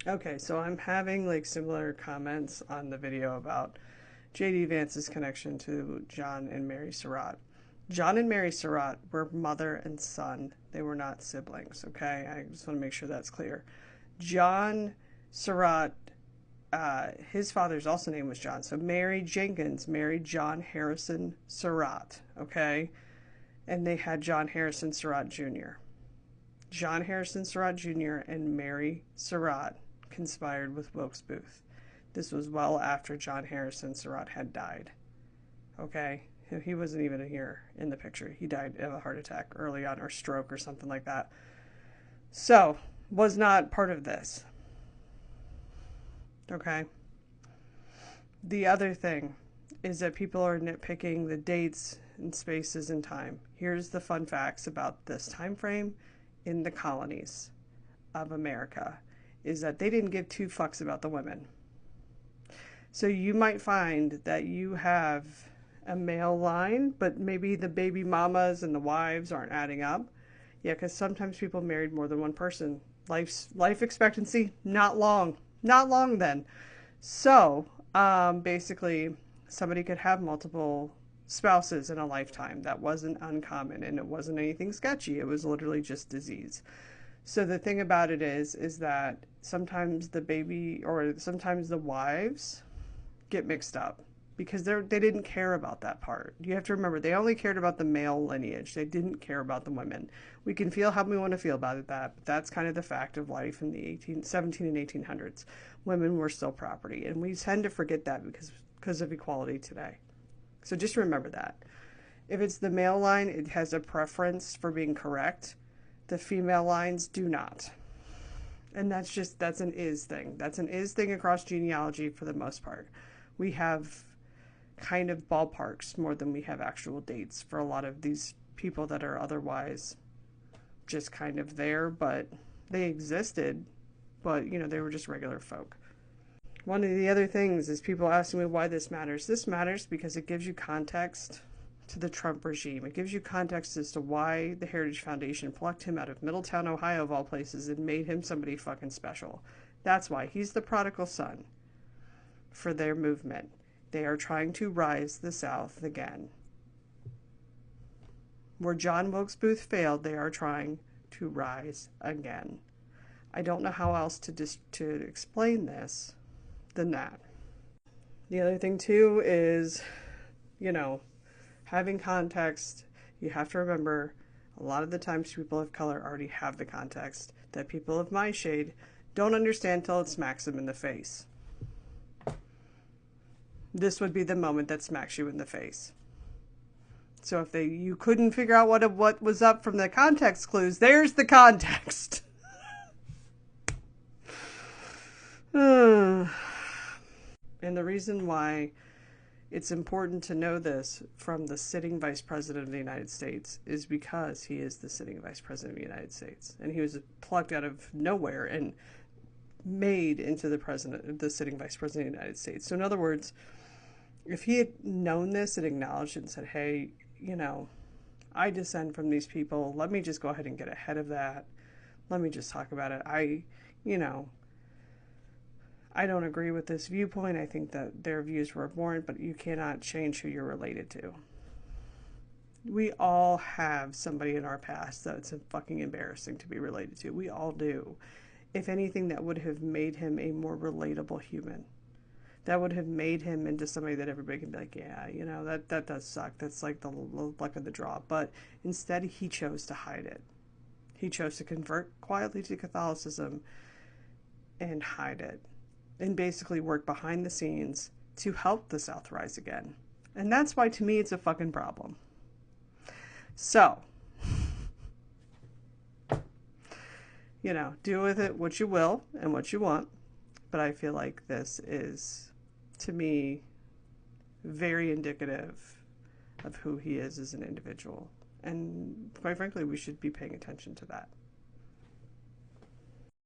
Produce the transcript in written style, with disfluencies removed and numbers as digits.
Okay, so I'm having like similar comments on the video about JD Vance's connection to John and Mary Surratt. John and Mary Surratt were mother and son. They were not siblings, okay? I just want to make sure that's clear. John Surratt, his father's also name was John. So Mary Jenkins married John Harrison Surratt, okay? And they had John Harrison Surratt Jr. John Harrison Surratt Jr. and Mary Surratt conspired with Wilkes Booth. This was well after John Harrison Surratt had died. Okay? He wasn't even here in the picture. He died of a heart attack early on, or stroke, or something like that. So, was not part of this. Okay? The other thing is that people are nitpicking the dates and spaces and time. Here's the fun facts about this time frame in the colonies of America, is that they didn't give two fucks about the women. So you might find that you have a male line, but maybe the baby mamas and the wives aren't adding up. Yeah, because sometimes people married more than one person. Life expectancy, not long. Not long then. So, basically, somebody could have multiple spouses in a lifetime. That wasn't uncommon, and it wasn't anything sketchy. It was literally just disease. So the thing about it is that sometimes the baby, or sometimes the wives get mixed up because they didn't care about that part. You have to remember, they only cared about the male lineage. They didn't care about the women. We can feel how we want to feel about it, but that's kind of the fact of life in the 17 and 1800s. Women were still property, and we tend to forget that because of equality today. So just remember that. If it's the male line, it has a preference for being correct. The female lines do not. And that's an is thing. That's an is thing across genealogy for the most part. We have kind of ballparks more than we have actual dates for a lot of these people that are otherwise just kind of there, but they existed, but they were just regular folk. One of the other things is people asking me why this matters. This matters because it gives you context to the Trump regime. It gives you context as to why the Heritage Foundation plucked him out of Middletown, Ohio, of all places, and made him somebody fucking special. That's why. He's the prodigal son for their movement. They are trying to rise the South again. Where John Wilkes Booth failed, they are trying to rise again. I don't know how else to explain this than that. The other thing too is, having context. You have to remember, a lot of the times people of color already have the context that people of my shade don't understand till it smacks them in the face. This would be the moment that smacks you in the face. So if you couldn't figure out what was up from the context clues, there's the context. And the reason why it's important to know this from the sitting Vice President of the United States is because he is the sitting Vice President of the United States. And he was plucked out of nowhere and made into the sitting Vice President of the United States. So in other words, if he had known this and acknowledged it and said, hey, I descend from these people, let me just go ahead and get ahead of that. Let me just talk about it. I don't agree with this viewpoint. I think that their views were abhorrent, but you cannot change who you're related to. We all have somebody in our past that's fucking embarrassing to be related to. We all do. If anything, that would have made him a more relatable human. That would have made him into somebody that everybody can be like, yeah, that does suck. That's like the luck of the draw. But instead, he chose to hide it. He chose to convert quietly to Catholicism and hide it. And basically work behind the scenes to help the South rise again. And that's why, to me, it's a fucking problem. So, do with it what you will and what you want. But I feel like this is, to me, very indicative of who he is as an individual. And quite frankly, we should be paying attention to that.